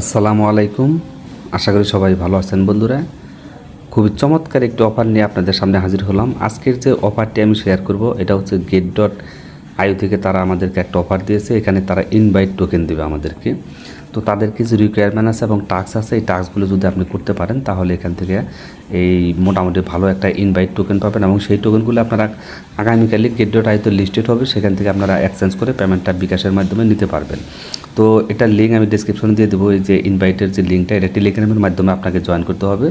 আসসালামু আলাইকুম। আশা করি সবাই ভালো আছেন বন্ধুরা। খুবই চমৎকার একটি অফার নিয়ে আপনাদের সামনে হাজির হলাম। আজকের যে অফারটি আমি শেয়ার করব এটা হচ্ছে get.io থেকে তারা আমাদেরকে একটা অফার দিয়েছে। এখানে তারা ইনভাইট টোকেন দেবে আমাদেরকে। তো তাদের কিছু রিকোয়ারমেন্ট আছে এবং টাস্ক আছে। এই টাস্কগুলো যদি আপনি করতে পারেন তাহলে এখান থেকে এই মোটামুটি ভালো একটা ইনভাইট টোকেন পাবেন এবং সেই টোকেনগুলো আপনারা আগামীকালই get.io লিস্টেড হবে। সেখান থেকে আপনারা এক্সচেঞ্জ করে পেমেন্টটা বিকাশের মাধ্যমে নিতে পারবেন। তো এটার লিঙ্ক আমি ডিসক্রিপশনে দিয়ে দেবো। এই যে ইনভাইটের যে লিঙ্কটা, এটা টেলিগ্রামের মাধ্যমে আপনাকে জয়েন করতে হবে।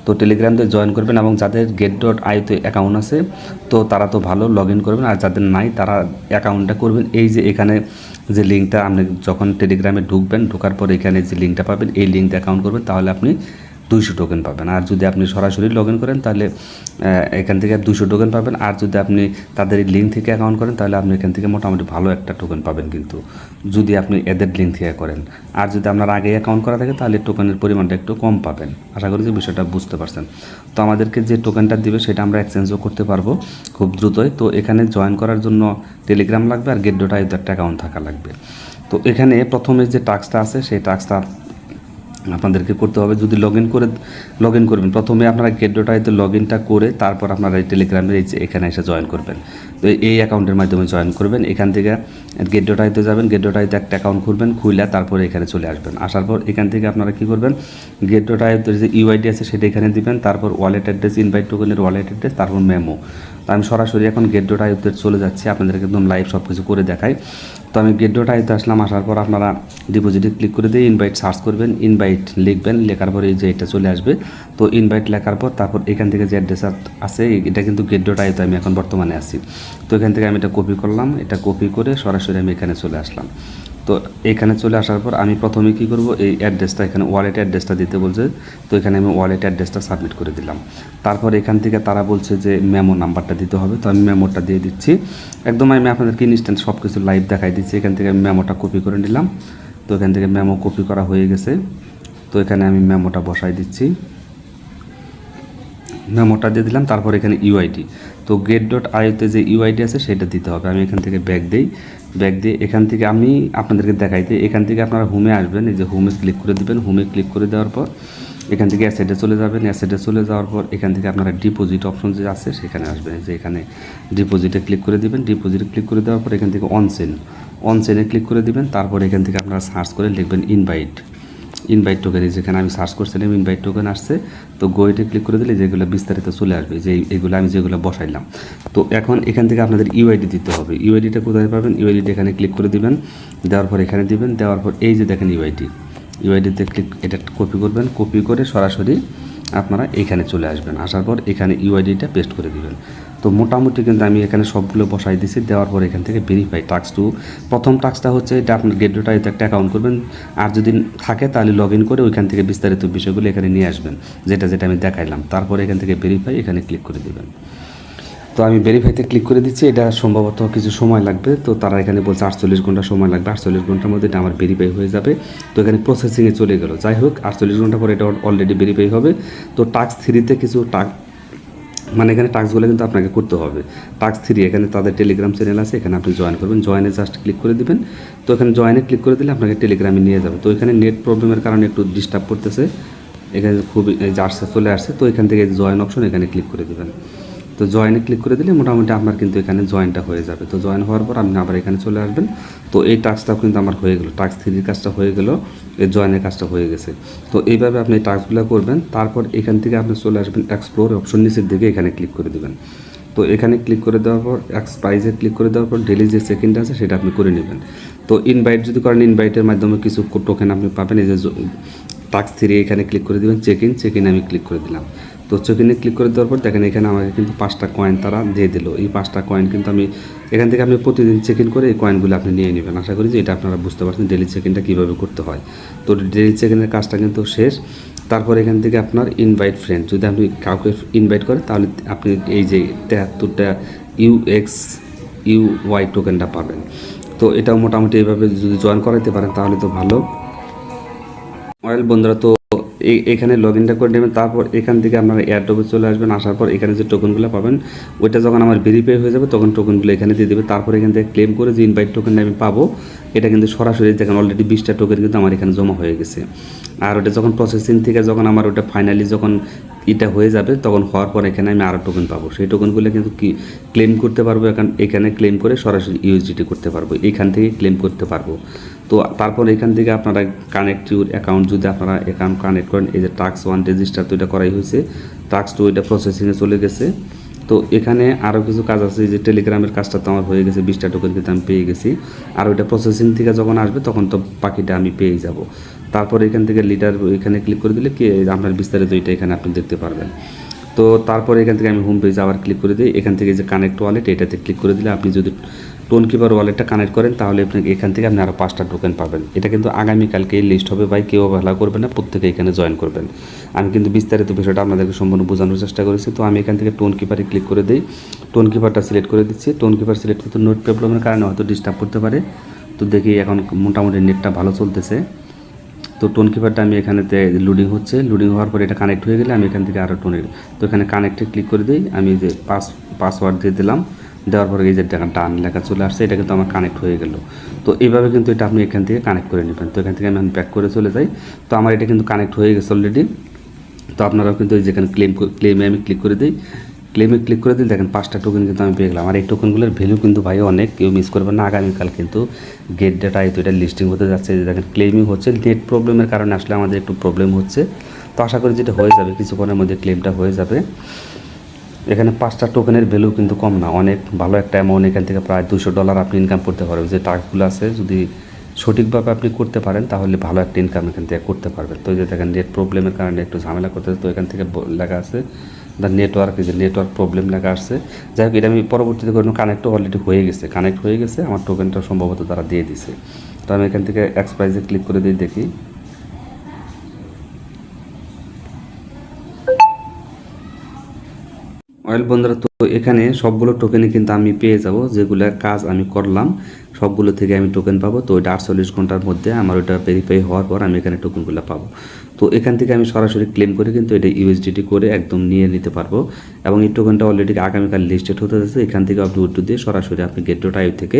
তো টেলিগ্রাম দিয়ে জয়েন করবেন এবং যাদের get.io-তে অ্যাকাউন্ট আছে তো তারা তো ভালো লগ ইন করবেন, আর যাদের নাই তারা অ্যাকাউন্টটা করবেন। এই যে এখানে যে লিঙ্কটা, আপনি যখন টেলিগ্রামে ঢুকবেন, ঢোকার পর এখানে যে লিঙ্কটা পাবেন এই লিঙ্কটা অ্যাকাউন্ট করবেন, তাহলে আপনি 200 টোকেন পাবেন। আর যদি আপনি সরাসরি লগ ইন করেন তাহলে এখান থেকে 200 টোকেন পাবেন। আর যদি আপনি তাদের এই লিঙ্ক থেকে অ্যাকাউন্ট করেন তাহলে আপনি এখান থেকে মোটামুটি ভালো একটা টোকেন পাবেন, কিন্তু যদি আপনি এদের লিঙ্ক থেকে করেন। আর যদি আপনার আগে অ্যাকাউন্ট করা থাকে তাহলে টোকেনের পরিমাণটা একটু কম পাবেন। আশা করি যে বিষয়টা বুঝতে পারছেন। তো আমাদেরকে যে টোকেনটা দিবে সেটা আমরা এক্সচেঞ্জও করতে পারবো খুব দ্রুতই। তো এখানে জয়েন করার জন্য টেলিগ্রাম লাগবে আর get.io-তে একটা অ্যাকাউন্ট থাকা লাগবে। তো এখানে প্রথমে যে টাস্কটা আছে সেই টাস্কটা আপনাদেরকে করতে হবে। যদি লগ ইন করবেন, প্রথমে আপনারা get.io-তে লগ ইনটা করে তারপর আপনারা এই টেলিগ্রামের এই যে এখানে এসে জয়েন করবেন। তো এই অ্যাকাউন্টের মাধ্যমে জয়েন করবেন। এখান থেকে get.io-তে যাবেন, get.io-তে একটা অ্যাকাউন্ট খুলবেন, খুলে তারপরে এখানে চলে আসবেন। আসার পর এখান থেকে আপনারা কী করবেন, get.io-তে যে ইউআইডি আছে সেটা এখানে দিবেন, তারপর ওয়ালেট অ্যাড্রেস, ইনভাইট টোকেনের ওয়ালেট অ্যাড্রেস, তারপর মেমো। তো আমি সরাসরি এখন get.io-তে চলে যাচ্ছি, আপনাদেরকে একদম লাইভ সব কিছু করে দেখাই। তো আমি get.io-তে আসলাম। আসার পর আপনারা ডিপোজিটে ক্লিক করে দিয়ে ইনভাইট সার্চ করবেন, ইনভাইট লিখবেন, লেখার পরে এই যে এটা চলে আসবে। তো ইনভাইট লেখার পর তারপর এখান থেকে যে অ্যাড্রেস আছে, এটা কিন্তু get.io-তে আমি এখন বর্তমানে আছি। তো এখান থেকে আমি এটা কপি করলাম, এটা কপি করে সরাসরি আমি এখানে চলে আসলাম। তো এখানে চলে আসার পর আমি প্রথমে কী করব, এই অ্যাড্রেসটা এখানে ওয়ালেট অ্যাড্রেসটা দিতে বলছে। তো এখানে আমি ওয়ালেট অ্যাড্রেসটা সাবমিট করে দিলাম। তারপর এখান থেকে তারা বলছে যে মেমো নাম্বারটা দিতে হবে। তো আমি মেমোটা দিয়ে দিচ্ছি। একদম আমি আপনাদেরকে ইনস্ট্যান্ট সব কিছু লাইভ দেখাই দিচ্ছি। এখান থেকে আমি মেমোটা কপি করে নিলাম। তো এখান থেকে মেমো কপি করা হয়ে গেছে। তো এখানে আমি মেমোটা বসাই দিচ্ছি, মেমোটা দিয়ে দিলাম। তারপর এখানে ইউআইডি, তো get.io-তে যে ইউআইডি আছে সেটা দিতে হবে। আমি এখান থেকে ব্যাক দিয়ে এখান থেকে আমি আপনাদেরকে দেখাই দিই। এখান থেকে আপনারা হোমে আসবেন, এই যে হোমে ক্লিক করে দেবেন। হোমে ক্লিক করে দেওয়ার পর এখান থেকে অ্যাসেটে চলে যাবেন। অ্যাসেটে চলে যাওয়ার পর এখান থেকে আপনারা ডিপোজিট অপশন যে আছে সেখানে আসবেন। যে এখানে ডিপোজিটে ক্লিক করে দিবেন। ডিপোজিটে ক্লিক করে দেওয়ার পর এখান থেকে অনচেনে ক্লিক করে দিবেন। তারপর এখান থেকে আপনারা সার্চ করে লিখবেন ইনভাইট টোকেন। যেখানে আমি সার্চ করছিলাম ইনভাইট টোকেন আসছে। তো গোয়েটে ক্লিক করে দিলে যেগুলো বিস্তারিত চলে আসবে, যে এগুলো আমি যেগুলো বসাইলাম। তো এখন এখান থেকে আপনাদের ইউআইডি দিতে হবে। ইউআইডিটা কোথায় পাবেন, ইউআইডিটা এখানে ক্লিক করে দিবেন। দেওয়ার পর এখানে দিবেন। দেওয়ার পর এই যে দেখেন ইউআইডিতে ক্লিক, এটা কপি করবেন। কপি করে সরাসরি আপনারা এখানে চলে আসবেন। আসার পর এখানে ইউআইডিটা পেস্ট করে দিবেন। তো মোটামুটি কিন্তু আমি এখানে সবগুলো বসাই দিছি। দেওয়ার পর এখান থেকে ভেরিফাই টাস্ক 2, প্রথম টাস্কটা হচ্ছে এটা আপনার get.io-তে একটা অ্যাকাউন্ট করবেন। আর যদি থাকে তাহলে লগ ইন করে ওইখান থেকে বিস্তারিত বিষয়গুলো এখানে নিয়ে আসবেন, যেটা আমি দেখাইলাম। তারপরে এখান থেকে ভেরিফাই এখানে ক্লিক করে দেবেন। তো আমি ভেরিফাইতে ক্লিক করে দিচ্ছি। এটা সম্ভবত কিছু সময় লাগবে। তো তারা এখানে বলছে 48 ঘন্টা সময় লাগবে। 48 ঘন্টার মধ্যে এটা আমার ভেরিফাই হয়ে যাবে। তো এখানে প্রসেসিংয়ে চলে গেল। যাই হোক, 48 ঘন্টা পরে এটা অলরেডি ভেরিফাই হবে। তো টাস্ক 3-তে কিছু মানে এখানে টাস্কগুলো কিন্তু আপনাকে করতে হবে। টাস্ক 3 এখানে তাদের টেলিগ্রাম চ্যানেল আছে, এখানে আপনি জয়েন করবেন। জয়েনে জাস্ট ক্লিক করে দিবেন। তো এখানে জয়েনে ক্লিক করে দিলে আপনাকে টেলিগ্রামে নিয়ে যাবে। তো এখানে নেট প্রবলেমের কারণে একটু ডিস্টার্ব করতেছে। এখানে খুবই চলে আসছে। তো এখান থেকে জয়েন অপশন এখানে ক্লিক করে দেবেন। তো জয়েনে ক্লিক করে দিলে মোটামুটি আপনার কিন্তু এখানে জয়েনটা হয়ে যাবে। তো জয়েন হওয়ার পর আপনি আবার এখানে চলে আসবেন। তো এই টাস্কটাও কিন্তু আমার হয়ে গেল, টাস্ক 3-র কাজটা হয়ে গেল, এই জয়েনের কাজটা হয়ে গেছে। তো এইভাবে আপনি এই টাস্কগুলো করবেন। তারপর এখান থেকে আপনি চলে আসবেন এক্সপ্লোর অপশন, নিচের দিকে এখানে ক্লিক করে দেবেন। তো এখানে ক্লিক করে দেওয়ার পর প্রাইজে ক্লিক করে দেওয়ার পর ডেলি যে সেকেন্ড আছে সেটা আপনি করে নেবেন। তো ইনভাইট যদি করেন, ইনভাইটের মাধ্যমে কিছু টোকেন আপনি পাবেন। এই যে টাস্ক 3 এখানে ক্লিক করে দেবেন, চেক ইন আমি ক্লিক করে দিলাম। তো চেক ইনে ক্লিক করে দেওয়ার পর দেখেন এখানে আমাকে কিন্তু 5টা কয়েন তারা দিয়ে দিল। এই 5টা কয়েন কিন্তু আমি এখান থেকে আপনি প্রতিদিন চেক ইন করে এই কয়েনগুলো আপনি নিয়ে নেবেন। আশা করি যে এটা আপনারা বুঝতে পারছেন ডেলি চেক ইনটা কীভাবে করতে হয়। তো ডেলি চেক ইনের কাজটা কিন্তু শেষ। তারপর এখান থেকে আপনার ইনভাইট ফ্রেন্ড, যদি আপনি কাউকে ইনভাইট করেন তাহলে আপনি এই যে 73টা UXUY টোকেনটা পাবেন। তো এটাও মোটামুটি এইভাবে যদি জয়েন করাইতে পারেন তাহলে তো ভালো। বন্ধুরা, তো এখানে লগ ইনটা করে নেবেন। তারপর এখান থেকে আপনারা এয়ারড্রপে চলে আসবেন। আসার পর এখানে যে টোকেনগুলো পাবেন ওইটা যখন আমার ভেরিফাই হয়ে যাবে তখন টোকেনগুলো এখানে দিয়ে দেবে। তারপর এখান থেকে ক্লেম করে যে ইনভাইট টোকেনটা আমি পাবো এটা কিন্তু সরাসরি দেখেন অলরেডি 20টা টোকেন কিন্তু আমার এখানে জমা হয়ে গেছে। আর ওটা যখন প্রসেসিং থেকে যখন আমার ওটা ফাইনালি যখন এটা হয়ে যাবে তখন হওয়ার পর এখানে আমি আরও টোকেন পাবো। সেই টোকেনগুলো কিন্তু কি ক্লেম করতে পারবো, এখানে ক্লেম করে সরাসরি ইউএসডিটি করতে পারবো, এখান থেকে ক্লেম করতে পারবো। তো তারপর এখান থেকে আপনারা কানেক্ট ইউর অ্যাকাউন্ট, যদি আপনারা অ্যাকাউন্ট কানেক্ট করেন, এই যে টাস্ক 1 রেজিস্টার তো এটা করাই হয়েছে, টাস্ক 2 এটা প্রসেসিংয়ে চলে গেছে। তো এখানে আরও কিছু কাজ আছে, যে টেলিগ্রামের কাজটা তো আমার হয়ে গেছে, 20টা টোকেন কিন্তু আমি পেয়ে গেছি। আর ওইটা প্রসেসিং থেকে যখন আসবে তখন তো বাকিটা আমি পেয়ে যাব। তারপর এখান থেকে লিডার এখানে ক্লিক করে দিলে কি আপনার বিস্তারিত এটা এখানে আপনি দেখতে পারবেন। তো তারপরে এখান থেকে আমি হোম পেজে আবার ক্লিক করে দিই। এখান থেকে যে কানেক্ট ওয়ালেট এটাতে ক্লিক করে দিলে আপনি যদি টোন কিপার ওয়ালেটটা কানেক্ট করেন তাহলে আপনি এখান থেকে আপনি আরও 5টা টোকেন পাবেন। এটা কিন্তু আগামীকালকে লিস্ট হবে ভাই, কেউ অবহেলা করবেন না, প্রত্যেকে এখানে জয়েন করবেন। আমি কিন্তু বিস্তারিত বিষয়টা আপনাদেরকে সম্পূর্ণ বোঝানোর চেষ্টা করেছি। তো আমি এখান থেকে টোন কিপারে ক্লিক করে দিই, টোন কিপারটা সিলেক্ট করে দিচ্ছি। টোন কিপার সিলেক্ট করতে নেট প্রবলেমের কারণে হয়তো ডিস্টার্ব করতে পারে। তো দেখি এখন মোটামুটি নেটটা ভালো চলতেছে। তো টোন কিপারটা আমি এখানেতে লোডিং হচ্ছে, লোডিং হওয়ার পরে এটা কানেক্ট হয়ে গেলে আমি এখান থেকে আরও টোনের, তো এখানে কানেক্টে ক্লিক করে দিই। আমি যে পাসওয়ার্ড দিয়ে দিলাম, দেওয়ার পরে এই যে ডান লেখা চলে আসছে, এটা কিন্তু আমার কানেক্ট হয়ে গেল। তো এইভাবে কিন্তু এটা আপনি এখান থেকে কানেক্ট করে নেবেন। তো এখান থেকে আমি ব্যাক করে চলে যাই। তো আমার এটা কিন্তু কানেক্ট হয়ে গেছে অলরেডি। তো আপনারাও কিন্তু যেখানে ক্লেমে আমি ক্লিক করে দিই, ক্লেমে ক্লিক করে দিন, দেখেন 5টা টোকেন কিন্তু আমি পেয়ে গেলাম। আর এই টোকেনগুলোর ভ্যালু কিন্তু ভাই অনেক, কেউ মিস করবেন না। আগামীকাল কিন্তু গেট ডেটা তো এটা লিস্টিং হতে যাচ্ছে। যে দেখেন ক্লেমিং হচ্ছে, নেট প্রবলেমের কারণে আসলে আমাদের একটু প্রবলেম হচ্ছে। তো আশা করি যেটা হয়ে যাবে, কিছুক্ষণের মধ্যে ক্লেমটা হয়ে যাবে। এখানে 5টা টোকেনের ভ্যালু কিন্তু কম না, অনেক ভালো একটা অ্যামাউন্ট। এখান থেকে প্রায় $200 আপনি ইনকাম করতে পারবেন। যে টাস্কগুলো আছে যদি সঠিকভাবে আপনি করতে পারেন তাহলে ভালো একটা ইনকাম এখান থেকে করতে পারবেন। তো এই যে দেখেন নেট প্রবলেমের কারণে একটু ঝামেলা করতেছে। তো এখান থেকে লেখা আছে দ্য নেটওয়ার্ক, যে নেটওয়ার্ক প্রবলেম লেখা আসছে। যাই হোক, এটা আমি পরবর্তীতে কোনো কানেক্টও অলরেডি হয়ে গেছে, কানেক্ট হয়ে গেছে, আমার টোকেনটা সম্ভবত তারা দিয়ে দিছে। তো আমি এখান থেকে এক্সপ্রাইজে ক্লিক করে দিয়ে দেখি। অয়েল বন্ধুরা, তো এখানে সবগুলো টোকেনই কিন্তু আমি পেয়ে যাব, যেগুলো কাজ আমি করলাম সবগুলো থেকে আমি টোকেন পাবো। তো ওইটা 48 ঘন্টার মধ্যে আমার ওইটা ভেরিফাই হওয়ার পর আমি এখানে টোকেনগুলো পাবো। তো এখান থেকে আমি সরাসরি ক্লেম করে কিন্তু এটা ইউএসডিটি করে একদম নিয়ে নিতে পারবো। এবং এই টোকেনটা অলরেডি আগামীকাল লিস্টেড হতে যাচ্ছে। এখান থেকে আপনি উইথড্র দিয়ে সরাসরি আপনি get.io থেকে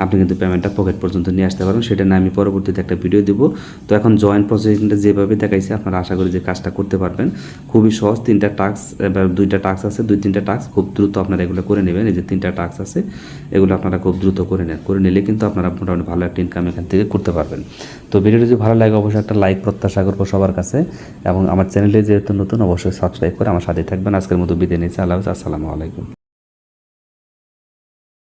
আপনি কিন্তু পেমেন্টটা পকেট পর্যন্ত নিয়ে আসতে পারেন। সেটা নিয়ে আমি পরবর্তীতে একটা ভিডিও দিব। তো এখন জয়েন প্রসেসিংটা যেভাবে দেখাইছে আপনারা আশা করি যে কাজটা করতে পারবেন। খুবই সহজ, 3টা টাস্ক, এবার 2টা টাস্ক আছে, 2-3টা টাস্ক খুব দ্রুত আপনারা এগুলো করে নেবেন। এই যে 3টা টাস্ক আছে, এগুলো আপনারা খুব দ্রুত করে নেন, করে নিলে কিন্তু আপনারা মোটামুটি ভালো একটা ইনকাম এখান থেকে করতে পারবেন। তো ভিডিওটি যদি ভালো লাগে অবশ্যই একটা লাইক প্রত্যাশা করবো সবার কাছে, এবং আমার চ্যানেলে যেহেতু নতুন অবশ্যই সাবস্ক্রাইব করে আমার সাথে থাকবেন। আজকের মতো বিদায় নিচ্ছি, আল্লাহ হাফেজ, আসসালামু আলাইকুম।